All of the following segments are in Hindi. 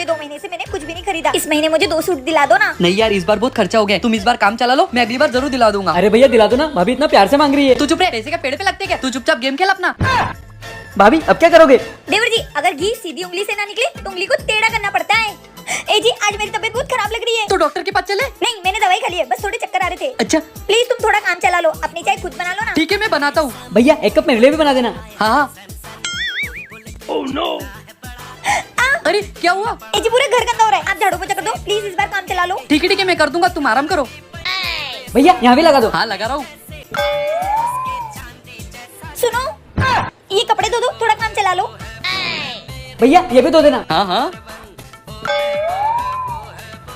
पिछले 2 महीने से मैंने कुछ भी नहीं खरीदा। इस महीने मुझे 2 सूट दिला दो ना। नहीं यार, इस बार बहुत खर्चा हो गया। तुम इस बार काम चला लो, मैं अगली बार जरूर दिला दूंगा। अरे भैया दिला दो ना, भाभी इतना प्यार से मांग रही है। तू चुप रहे, पैसे का पेड़ पे लगते क्या? तू चुपचाप गेम खेल अपना। भाभी अब क्या करोगे? देवर जी, अगर घी सीधी उंगली से ना निकले तो उंगली को टेढ़ा करना पड़ता है। ए जी, आज मेरी तबीयत बहुत खराब लग रही है। तो डॉक्टर के पास चले? नहीं, मैंने दवाई खा ली है, बस थोड़े चक्कर आ रहे थे। अच्छा प्लीज तुम थोड़ा काम चला लो, अपनी चाय खुद बना लो ना। ठीक है, मैं बनाता हूँ। भैया 1 कप मेरे लिए भी बना देना। हाँ। Oh no. अरे क्या हुआ? ए जी, पूरा घर गंदा हो रहा है, आप झाड़ू पोछा कर दो प्लीज, इस बार काम चला लो। ठीक है मैं कर दूंगा, तुम आराम करो। भैया यहाँ भी लगा दो। हाँ लगा रहा हूँ। सुनो, ये कपड़े धो दो, थोड़ा काम चला लो। भैया ये भी धो देना। हाँ।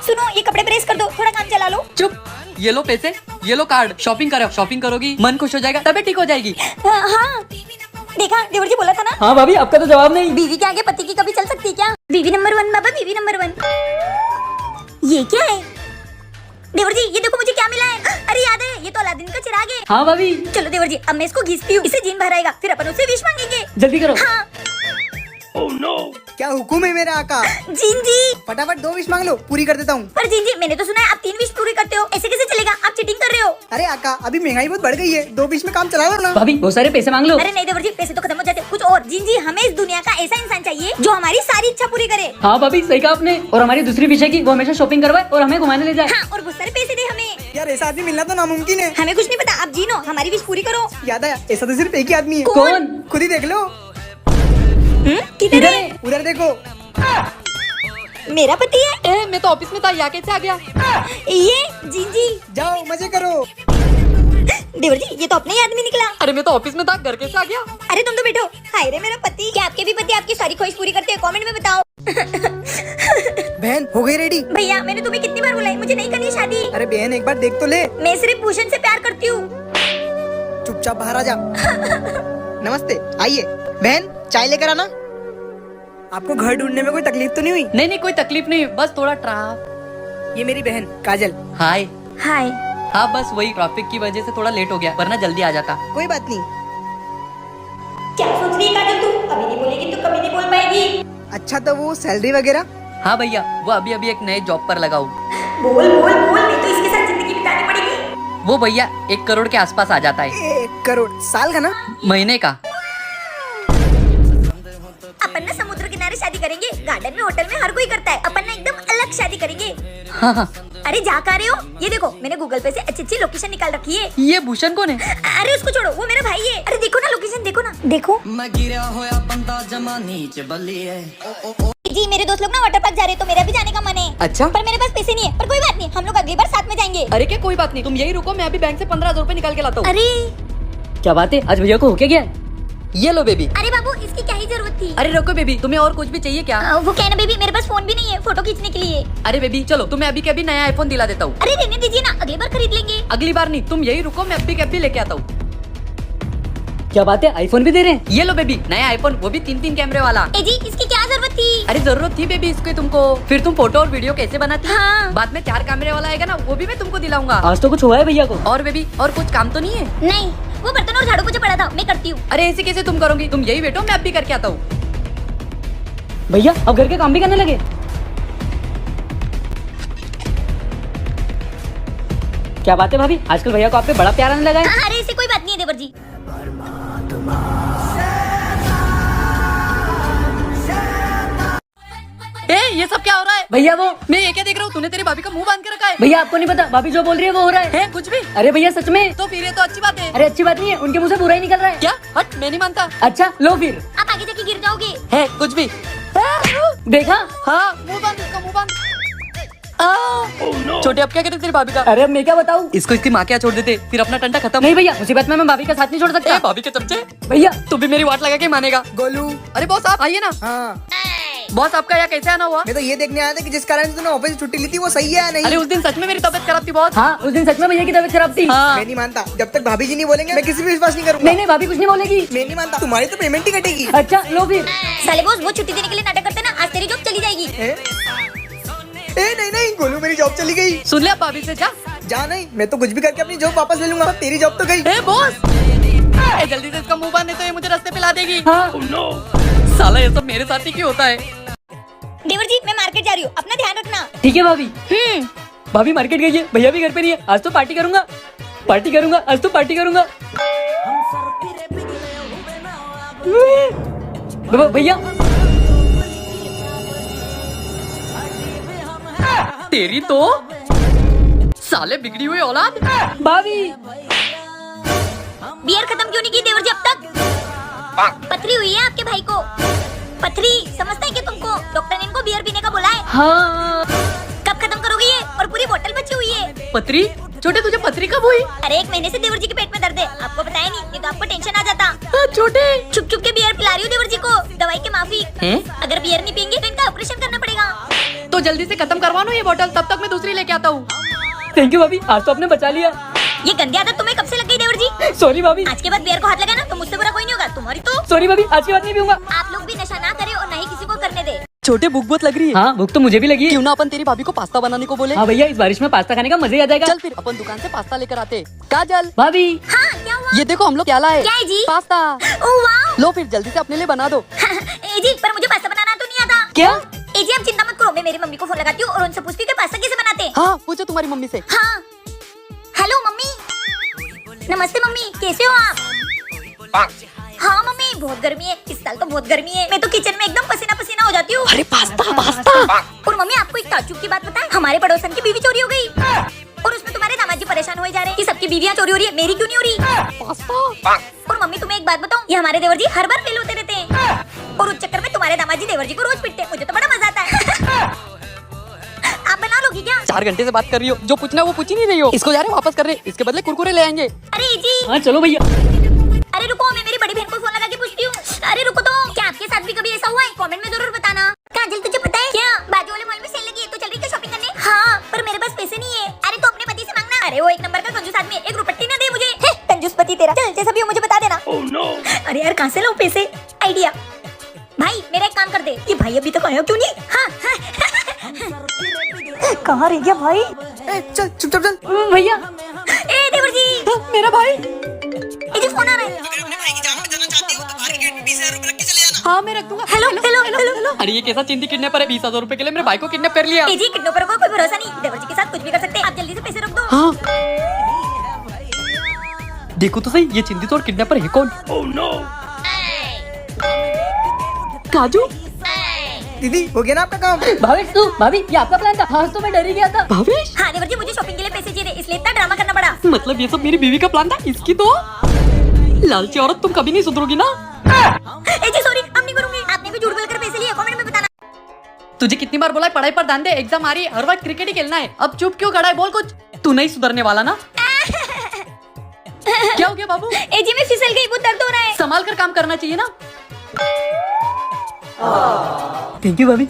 सुनो, ये कपड़े प्रेस कर दो, थोड़ा काम चला लो। चुप, ये लो पैसे, ये लो कार्ड, शॉपिंग करो। शॉपिंग करोगी, मन खुश हो जाएगा, तबीयत ठीक हो जाएगी। हाँ, देखा देवर जी बोला था ना। हाँ भाभी, आपका तो जवाब नहीं। बीवी के आगे पति की कभी चल सकती है क्या? बीवी नंबर 1 बाबा, बीवी नंबर 1। ये क्या है देवर जी? ये देखो मुझे क्या मिला है। अरे याद है, ये तो अलादीन का चिराग है। हाँ भाभी। चलो देवर जी, अब मैं इसको घिसती हूँ, इससे जीन भर आएगा, फिर अपन उससे विश मांगेंगे। जल्दी करो। हाँ। Oh no! क्या हुक्म है मेरा आका? जीन जी, फटाफट 2 विश मांग लो, पूरी कर देता हूँ। पर जीन जी, मैंने तो सुना है आप 3 विश पूरी करते हो, ऐसे कैसे चलेगा? आप चीटिंग कर रहे हो। अरे आका, अभी महंगाई बहुत बढ़ गई है, 2 विश में काम चला लो ना। भाभी बहुत सारे पैसे मांग लो। अरे नहीं देवर जी, पैसे तो खत्म हो जाते, कुछ और। जीन जी, हमें इस दुनिया का ऐसा इंसान चाहिए जो हमारी सारी इच्छा पूरी करे। हाँ भाभी सही कहा आपने। और हमारी दूसरी विषय की, वो हमेशा शॉपिंग करवाए और हमें घुमाने ले जाए। हाँ, और बहुत सारे पैसे दे हमें। यार ऐसा आदमी मिलना तो नामुमकिन है। हमें कुछ नहीं पता, आप जीनो, हमारी विश पूरी करो। याद आया, ऐसा तो सिर्फ एक ही आदमी है। कौन? खुद ही देख लो। किधर है? उधर देखो। मेरा पति है। ए, मैं तो ऑफिस में था, यहाँ कैसे आ गया? ये जीन जी। जाओ मजे करो। देवर जी, ये तो अपने ही आदमी निकला। अरे मैं तो ऑफिस में था, घर कैसे आ गया? अरे तुम तो बैठो। हाय रे मेरा पति। क्या आपके भी पति आपकी सारी ख्वाहिश पूरी करते हैं? कमेंट में बताओ। बहन हो गई रेडी? भैया, मैंने तुम्हें कितनी बार बुलाई, मुझे नहीं करनी शादी। अरे बहन एक बार देख तो ले। मैं सिर्फ भूषण से प्यार करती हूँ। चुपचाप बाहर आ जा। नमस्ते, आइए। बहन चाय लेकर आना। आपको घर ढूंढने में कोई तकलीफ तो नहीं हुई? नहीं कोई तकलीफ नहीं, बस थोड़ा ट्रैफिक। ये मेरी बहन काजल। हाय। हाय। हाँ बस वही ट्रैफिक की वजह से थोड़ा लेट हो गया, वरना जल्दी आ जाता। कोई बात नहीं। क्या सोच रही है काजल तू? अभी नहीं बोलेगी तो कभी नहीं बोल पाएगी। अच्छा तो वो सैलरी वगैरह? हाँ भैया, वो अभी एक नए जॉब पर लगा हूँ। बोल बोल बोल, नहीं तो इसके साथ जिंदगी बितानी पड़ेगी। वो भैया 1 करोड़ के आसपास आ जाता है। 1 करोड़ साल का ना? महीने का। अपन ना समुद्र किनारे शादी करेंगे, गार्डन में, होटल में हर कोई करता है। अपन ना एकदम अलग शादी करेंगे। हाँ। अरे जा कर रहे हो? ये देखो, मैंने गूगल पे से अच्छी लोकेशन निकाल रखी है। ये भूषण कौन है? अरे उसको छोड़ो, वो मेरा भाई है। अरे देखो ना लोकेशन, देखो ना, देखो। मैं गिरा होया बंदा जमा नीच बल्ली है। जी, मेरे दोस्त लोग ना वाटर पार्क जा रहे हैं, तो मेरा भी जाने का मन है। अच्छा। पर मेरे पास पैसे नहीं है, पर कोई बात नहीं, हम लोग अगली बार साथ में जाएंगे। अरे क्या कोई बात नहीं, तुम यही रुको, मैं अभी बैंक से 15,000 रुपए निकाल के लाता हूँ। अरे क्या बात है, आज भैया को हो क्या गया? ये लो बेबी। अरे बाबू, इसकी क्या ही जरूरत थी? अरे रुको बेबी, तुम्हें और कुछ भी चाहिए क्या? वो क्या है ना बेबी, मेरे पास फोन भी नहीं है फोटो खींचने के लिए। अरे बेबी चलो, तुम्हें अभी के अभी नया आईफोन दिला देता हूँ। अरे रहने दीजिए ना, अगली बार खरीद लेंगे। अगली बार नहीं, तुम यही रुको, मैं अभी के अभी लेके आता हूँ। क्या बात है, आईफोन भी दे रहे हैं? ये लो बेबी, नया आईफोन, वो भी 3 कैमरे वाला। ए जी, इसकी क्या जरूरत थी? अरे जरूरत थी बेबी इसके तुमको, फिर तुम फोटो और वीडियो कैसे बनाती? हाँ। बाद में 4 कैमरे वाला आएगा ना, वो भी मैं तुमको दिलाऊंगा। आज तो कुछ हुआ है भैया को। और बेबी, और कुछ काम तो नहीं है? नहीं, वो बर्तन और झाड़ू पोछा पड़ा था, मैं करती हूँ। अरे ऐसे कैसे तुम करोगी? तुम यही बैठो, मैं अभी करके आता हूँ। भैया अब घर के काम भी करने लगे? क्या बात है भाभी, आजकल भैया को आप पे बड़ा प्यार आने लगा है। अरे ऐसी कोई बात नहीं है देवर जी। ए, ये सब क्या हो रहा है? भैया वो, मैं ये क्या देख रहा हूँ? तूने तेरी भाभी का मुंह बांध के रखा है। भैया आपको नहीं पता, भाभी जो बोल रही है वो हो रहा है। कुछ भी? अरे भैया सच में। तो फिर ये तो अच्छी बात है। अरे अच्छी बात नहीं है, उनके मुंह से बुरा ही निकल रहा है। क्या? हट, मैं नहीं मानता। अच्छा लो फिर। आप आगे जाके गिर जाओगे। है कुछ भी? देखा? हाँ, मुंह बांध इसका, मुंह बांध। छोटे अब क्या करे तेरी भाभी का? अरे अब मैं क्या बताऊँ? इसको इसकी माँ क्या छोड़ देते, फिर अपना टंटा खत्म। नहीं भैया, मुसीबत में मैं भाभी का साथ नहीं छोड़ सकता। भाभी के चमचे, भैया तू भी मेरी वाट लगा के मानेगा। गोलू। अरे बॉस आप आइए ना। हाँ, बॉस आपका यहाँ कैसे आना हुआ? मैं तो ये देखने आया था कि जिस कारण तूने ऑफिस से छुट्टी ली थी वो सही है या नहीं। अरे उस दिन सच में मेरी तबीयत खराब थी बहुत। हाँ, उस दिन सच में भैया की तबीयत खराब थी। हाँ। मैं नहीं मानता, जब तक भाभी जी नहीं बोलेंगे मैं किसी भी विश्वास नहीं करूंगा। नहीं नहीं, भाभी कुछ नहीं बोलेगी। मैं नहीं मानता, तुम्हारी तो पेमेंट ही कटेगी। अच्छा लो फिर। साले बॉस, वो छुट्टी देने के लिए नाटक करते ना, आज तेरी जॉब चली जाएगी। नहीं गोलू, मेरी जॉब चली गई। सुन लिया भाभी से, जा नहीं, मैं तो कुछ भी करके अपनी जॉब वापस ले लूंगा, तेरी जॉब तो गई। बॉस, जल्दी से इसका मुंह बांध, नहीं तो ये मुझे रास्ते पे ला देगी। हाँ। साला ये सब मेरे साथ ही क्यों होता है? देवर जी, मैं मार्केट जा रही हूँ, अपना ध्यान रखना। ठीक है भाभी। भाभी मार्केट गई है, भैया भी घर पे नहीं है, आज तो पार्टी करूंगा, आज तो पार्टी करूंगा। भैया तेरी तो साले बिगड़ी हुई औलाद। भाभी बियर खत्म क्यों नहीं की देवर जी अब तक? पथरी हुई है आपके भाई को, पथरी समझता है क्या तुमको? डॉक्टर ने इनको बियर पीने का बोला है। हाँ कब खत्म करोगे ये? और पूरी बोतल बची हुई है। पथरी? छोटे तुझे पथरी कब हुई? अरे 1 महीने से देवर जी के पेट में दर्द है, आपको बताया नहीं, ये तो आपको टेंशन आ जाता। छोटे छुप छुप के बियर पिला रही हूँ देवर जी को, दवाई के माफी। हैं? अगर बियर नहीं पियेंगे तो इनका ऑपरेशन करना पड़ेगा। तो जल्दी से खत्म करवा लो ये बोतल, तब तक मैं दूसरी लेके आता हूँ। थैंक यू भाभी, आज तो आपने बचा लिया। ये गंदी आदत तुम्हें कब से लग गई देवर जी? सॉरी भाभी। आज के बाद बियर को हाथ लगाना तो मुझसे बुरा कोई नहीं होगा, तुम्हारी तो। सॉरी भाभी, आज की बात नहीं पीऊंगा। आप लोग भी नशा ना करें और न ही किसी को करने दे। छोटे भूख बहुत लग रही है। हाँ भूख तो मुझे भी लगी है। क्यों ना अपन तेरी भाभी को पास्ता बनाने को बोले? हाँ भैया, इस बारिश में पास्ता खाने का मजा ही आ जाएगा। चल फिर अपन दुकान से पास्ता लेकर आते। काजल भाभी हाँ क्या हुआ? ये देखो हम लोग क्या लाए। क्या है जी? पास्ता। ओह वाह। लो फिर जल्दी से अपने लिए बना दो। ए जी पर मुझे पास्ता बनाना तो नहीं आता। क्या? ए जी आप चिंता मत करो, मैं मेरी मम्मी को फोन लगाती हूँ और उनसे पूछती हूँ कि पास्ता कैसे बनाते हैं। हाँ पूछो तुम्हारी मम्मी से। हाँ हेलो मम्मी। नमस्ते मम्मी, कैसे हो आप? हाँ मम्मी बहुत गर्मी है, इस साल तो बहुत गर्मी है, मैं तो किचन में एकदम पसीना पसीना हो जाती हूँ। अरे पास्ता पास्ता। और मम्मी आपको एक ताज्जुब की बात बताएं, हमारे पड़ोसन की बीवी चोरी हो गई और उसमें तुम्हारे दामाद जी परेशान हुए जा रहे हैं कि सबकी बीवियां चोरी हो रही है, मेरी क्यों नहीं हो रही? पास्ता। और मम्मी तुम्हें एक बात बताऊं, ये हमारे देवर जी हर बार फेल होते रहते हैं और उस चक्कर में तुम्हारे दामाद जी देवर जी को रोज पीटते हैं, मुझे तो बड़ा मजा आता है। आप बना लोगी क्या? 4 घंटे से बात कर रही हो, जो पूछना है वो पूछ ही नहीं रही हो। इसको जा रहे वापस कर रहे, इसके बदले कुरकुरे ले आएंगे। अरे जी हाँ चलो भैया। अरे रुको, मैं मेरी बड़ी बहन को फोन लगा के पूछती हूँ। अरे रुको तो, क्या आपके साथ भी कभी ऐसा हुआ है? कमेंट में जरूर बताना। काजल तुझे पता है क्या, बाजू वाले मॉल में सेल लगी है, तो चल रही क्या शॉपिंग करने? हाँ पर मेरे पास पैसे नहीं है। अरे तो अपने पति से मांगना। अरे वो 1 नंबर का कंजूस आदमी है, एक रुपट्टी ना दे मुझे। कंजूस पति तेरा। चल जैसा भी हो मुझे बता देना। अरे यार कहाँ से लाऊं पैसे? आइडिया। भाई मेरा एक काम कर दे। ये भाई अभी तक आया क्यों नहीं? हाँ कहाँ रह गया भाई? चल चुपचाप चल। भैया ए देवर जी, मेरा भाई। ये जो फोन आ रहा है। हाँ मैं रख दूंगा। Hello hello hello. अरे ये कैसा चिंती किडनैपर है? 20,000 रुपए के लिए मेरे भाई को किडनैप कर लिया। ए जी किडनैपर को कोई भरोसा नहीं, देवर जी के साथ कुछ भी कर सकते हैं, आप जल्दी से पैसे रख दो। हाँ देखो तो सही, ये चिंतित और किडनैपर है कौन? काजू। दीदी हो गया ना आपका काम? भावेश तू, भाभी ये आपका प्लान था? हाँ तो मैं डर ही गया था। भावेश हाँ देवर जी मुझे शॉपिंग के लिए पैसे चाहिए, इसलिए इतना ड्रामा करना पड़ा। मतलब ये सब मेरी बीवी का प्लान था? इसकी तो लालची औरत, तुम कभी नहीं सुधरोगी ना। ए जी सॉरी, अब नहीं करूंगी। आपने भी झूठ बोलकर पैसे लिए, कमेंट में बताना। तुझे कितनी बार बोला है पढ़ाई पर ध्यान दे, एग्जाम आ रही है, हर वक्त क्रिकेट ही खेलना है। अब चुप क्यों खड़ा है? बोल कुछ। तू नहीं सुधरने वाला ना। क्या हो गया बाबू? ए जी मैं फिसल गई, बहुत दर्द हो रहा है। संभाल कर काम करना चाहिए ना। थैंक यू भाभी।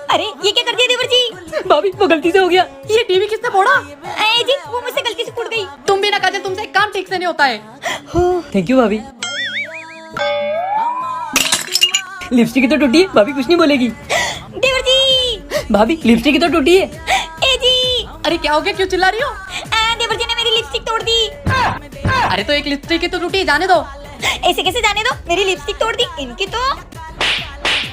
अरे ये क्या कर दिया देवर जी? भाभी वो गलती से हो गया। ये टीवी किसने फोड़ा? ए जी वो मुझसे गलती से टूट गई। तुम भी ना काजल, तुमसे एक काम ठीक से नहीं होता है। थैंक यू भाभी। लिपस्टिक ही तो टूटी है, भाभी कुछ नहीं बोलेगी। देवर जी। भाभी लिपस्टिक ही तो टूटी है। ए जी। अरे क्या हो गया, क्यों चिल्ला रही हो? देवर जी ने मेरी लिपस्टिक तोड़ दी। अरे तो एक लिपस्टिक की तो टूटी, जाने दो। ऐसे कैसे जाने दो, मेरी लिपस्टिक तोड़ दी, इनकी तो।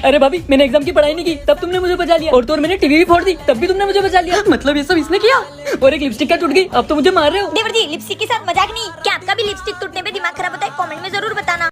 अरे भाभी मैंने एग्जाम की पढ़ाई नहीं की, तब तुमने मुझे बचा लिया। और तो और मैंने टीवी भी फोड़ दी, तब भी तुमने मुझे बचा लिया। मतलब ये सब इसने किया? और एक लिपस्टिक क्या टूट गई, अब तो मुझे मार रहे हो। देवर जी लिपस्टिक के साथ मजाक नहीं। क्या आपका भी लिपस्टिक टूटने पे दिमाग खराब होता है? कमेंट में जरूर बताना।